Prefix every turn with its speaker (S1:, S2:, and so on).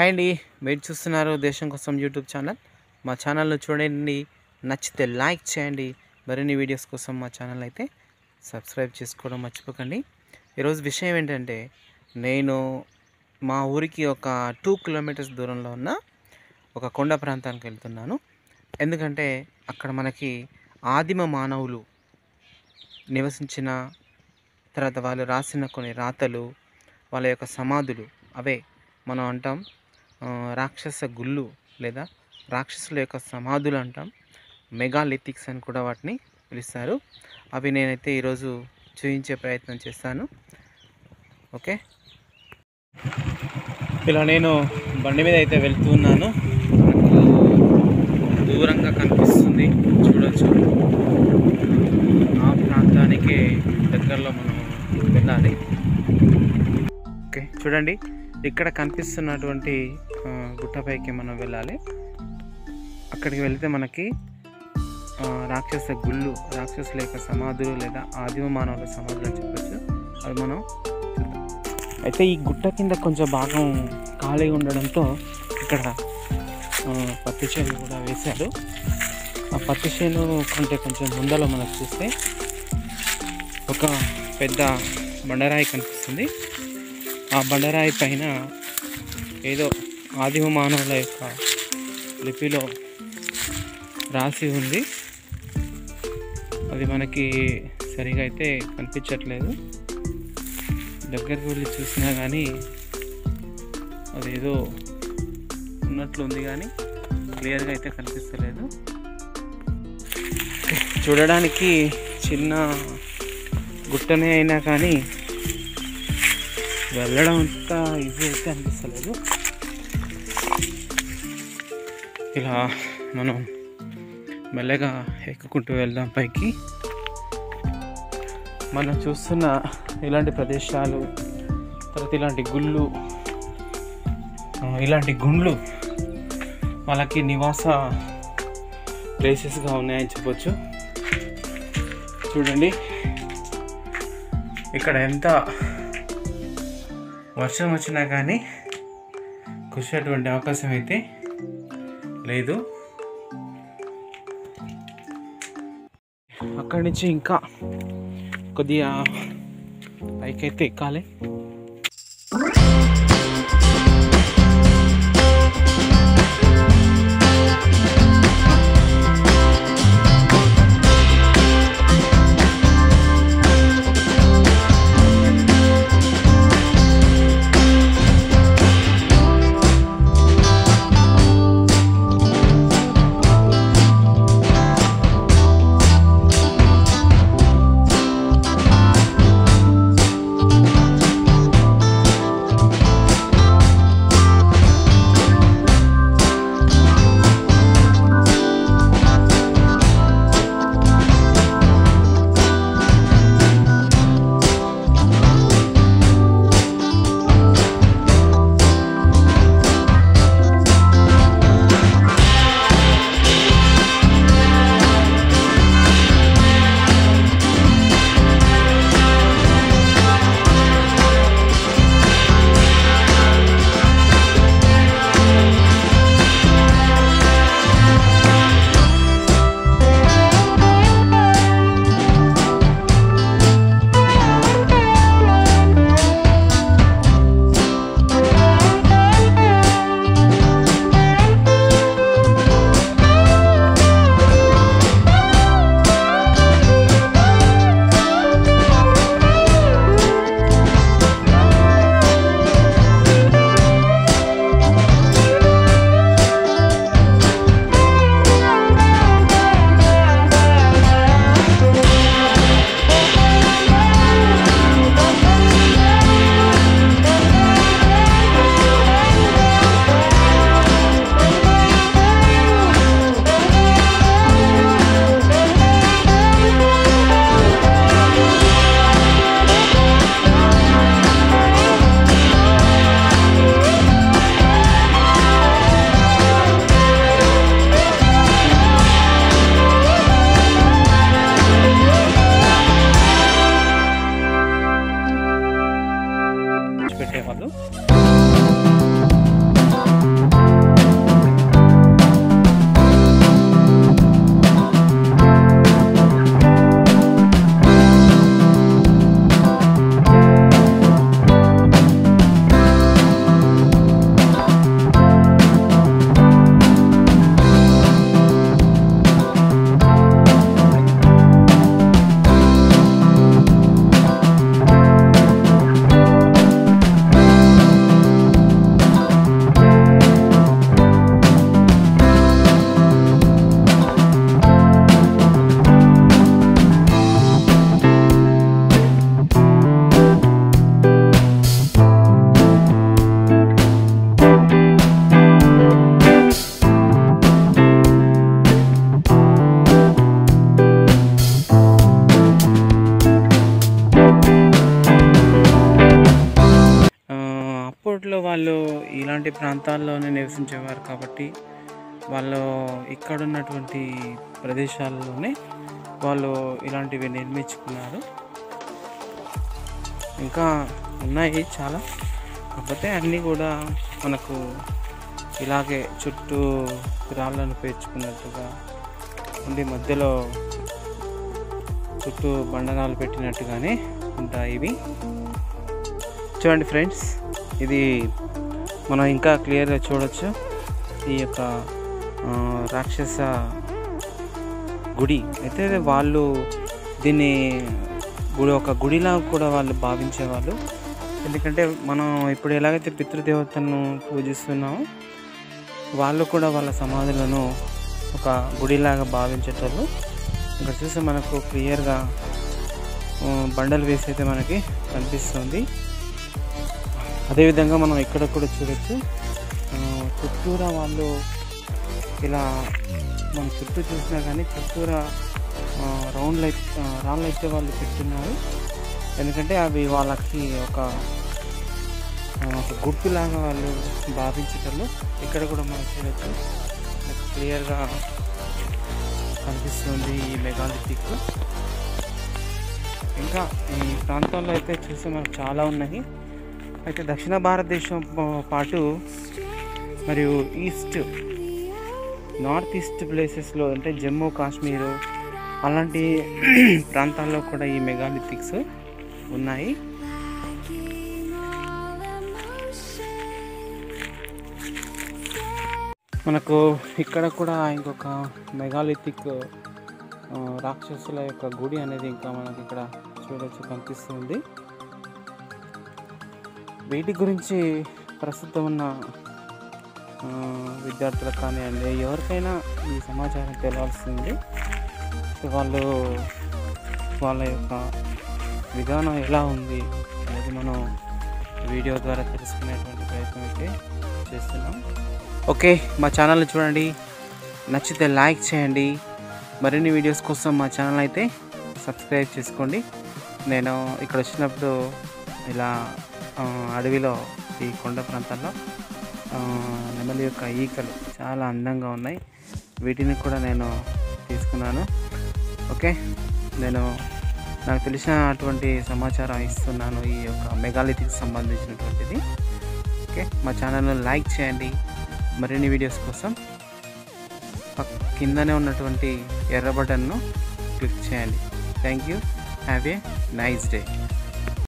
S1: Hi అండి, మీరు చూస్తున్నారు దేశం కోసం యూట్యూబ్ ఛానల్. మా ఛానల్ను చూడండి, నచ్చితే లైక్ చేయండి. మరిన్ని వీడియోస్ కోసం మా ఛానల్ అయితే సబ్స్క్రైబ్ చేసుకోవడం మర్చిపోకండి. ఈరోజు విషయం ఏంటంటే, నేను మా ఊరికి ఒక 2 కిలోమీటర్స్ దూరంలో ఉన్న ఒక కొండ ప్రాంతానికి వెళ్తున్నాను. ఎందుకంటే అక్కడ మనకి ఆదిమ మానవులు నివసించిన తర్వాత వాళ్ళు రాసిన కొన్ని రాతలు, వాళ్ళ యొక్క సమాధులు, అవే మనం అంటాం రాక్షస గుళ్ళు లేదా రాక్షసుల యొక్క సమాధులు అంటాం. మెగాలిథిక్స్ అని కూడా వాటిని పిలుస్తారు. అవి నేనైతే ఈరోజు చూపించే ప్రయత్నం చేస్తాను. ఓకే, ఇలా నేను బండి మీద అయితే వెళ్తున్నాను. దూరంగా కనిపిస్తుంది, చూడొచ్చు. ఆ ప్రాంతానికి దగ్గరలో మనం వెళ్ళాలి. ఓకే, చూడండి, ఇక్కడ కనిపిస్తున్నటువంటి గుట్టపైకి మనం వెళ్ళాలి. అక్కడికి వెళితే మనకి రాక్షస గుళ్ళు, రాక్షసుల యొక్క సమాధులు లేదా ఆదిమ మానవుల సమాధులు అని చెప్పచ్చు. అవి మనం అయితే ఈ గుట్ట కింద కొంచెం భాగం ఖాళీగా ఉండడంతో ఇక్కడ పత్తి చేను కూడా వేశారు. ఆ పత్తి చేను కంటే కొంచెం ముందర మనకు చూస్తే ఒక పెద్ద బండరాయి కనిపిస్తుంది. ఆ బండరాయి పైన ఏదో ఆదిమ మానవుల యొక్క లిపిలో రాసి ఉంది. అది మనకి సరిగా అయితే కనిపించట్లేదు. దగ్గరికి వెళ్ళి చూసినా కానీ అదేదో ఉన్నట్లుంది, కానీ క్లియర్గా అయితే కనిపిస్తలేదు. చూడడానికి చిన్న గుట్టనే అయినా కానీ వెళ్ళడం అంత ఈజీ అయితే అనిపిస్తలేదు. ఇలా మనం మెల్లగా ఎక్కుకుంటూ వెళ్దాం పైకి. మనం చూస్తున్న ఇలాంటి ప్రదేశాలు, తర్వాత ఇలాంటి గుళ్ళు, ఇలాంటి గుండ్లు వాళ్ళకి నివాస ప్లేసెస్గా ఉన్నాయని చెప్పొచ్చు. చూడండి, ఇక్కడ ఎంత వర్షం వచ్చినా కానీ కురిసేటువంటి అవకాశం అయితే లేదు. అక్కడి నుంచి ఇంకా కొద్దిగా పైకైతే ఎక్కాలి. వాళ్ళు ఇలాంటి ప్రాంతాల్లోనే నివసించేవారు కాబట్టి వాళ్ళు ఇక్కడ ఉన్నటువంటి ప్రదేశాల్లోనే వాళ్ళు ఇలాంటివి నిర్మించుకున్నారు. ఇంకా ఉన్నాయి చాలా, కాకపోతే అన్నీ కూడా మనకు ఇలాగే చుట్టూ రాళ్ళను పేర్చుకున్నట్టుగా ఉండి మధ్యలో చుట్టూ బండరాలు పెట్టినట్టుగానే ఉంటాయి ఇవి. చూడండి ఫ్రెండ్స్, ఇది మనం ఇంకా క్లియర్గా చూడొచ్చు. ఈ యొక్క రాక్షస గుడి అయితే వాళ్ళు దీన్ని ఒక గుడిలా కూడా వాళ్ళు భావించేవాళ్ళు. ఎందుకంటే మనం ఇప్పుడు ఎలాగైతే పితృదేవతలను పూజిస్తున్నామో వాళ్ళు కూడా వాళ్ళ సమాధులను ఒక గుడిలాగా భావించేటోళ్ళు. ఇక్కడ చూస్తే మనకు క్లియర్గా బండలు వేసి అయితే మనకి కనిపిస్తుంది. అదేవిధంగా మనం ఇక్కడ కూడా చూడొచ్చు, చుట్టూరా వాళ్ళు ఇలా మనం చుట్టూ చూసినా కానీ చుట్టూరా రాళ్ళు అయితే వాళ్ళు పెట్టున్నారు. ఎందుకంటే అవి వాళ్ళకి ఒక గుర్తులాగా వాళ్ళు భావించేటట్లు. ఇక్కడ కూడా మనం చూడొచ్చు, క్లియర్గా కనిపిస్తుంది ఈ మెగాలిథిక్. ఇంకా ఈ ప్రాంతాల్లో అయితే చూస్తే మనకు చాలా ఉన్నాయి. అయితే దక్షిణ భారతదేశం పాటు మరియు నార్త్ ఈస్ట్ ప్లేసెస్లో అంటే జమ్మూ కాశ్మీరు అలాంటి ప్రాంతాల్లో కూడా ఈ మెగాలిథిక్స్ ఉన్నాయి. మనకు ఇక్కడ కూడా ఇంకొక మెగాలిథిక్ రాక్షసుల యొక్క గుడి అనేది ఇంకా మనకి ఇక్కడ చూడొచ్చు, కనిపిస్తుంది. వీటి గురించి ప్రస్తుతం ఉన్న విద్యార్థులకు కానివ్వండి, ఎవరికైనా ఈ సమాచారం తెలవాల్సింది. వాళ్ళు వాళ్ళ యొక్క విధానం ఎలా ఉంది అనేది మనం వీడియో ద్వారా తెలుసుకునేటువంటి ప్రయత్నం అయితే చేస్తున్నాం. ఓకే, మా ఛానల్ని చూడండి, నచ్చితే లైక్ చేయండి. మరిన్ని వీడియోస్ కోసం మా ఛానల్ అయితే సబ్స్క్రైబ్ చేసుకోండి. నేను ఇక్కడ వచ్చినప్పుడు ఇలా అడవిలో ఈ కొండ ప్రాంతాల్లో నెమలి యొక్క ఈకలు చాలా అందంగా ఉన్నాయి. వీటిని కూడా నేను తీసుకున్నాను. ఓకే, నాకు తెలిసినటువంటి సమాచారం ఇస్తున్నాను ఈ యొక్క మెగాలిథిక్ సంబంధించినటువంటిది. ఓకే, మా ఛానల్ను లైక్ చేయండి. మరిన్ని వీడియోస్ కోసం కిందనే ఉన్నటువంటి ఎర్ర బటన్ను క్లిక్ చేయండి. Thank you. Have a nice day.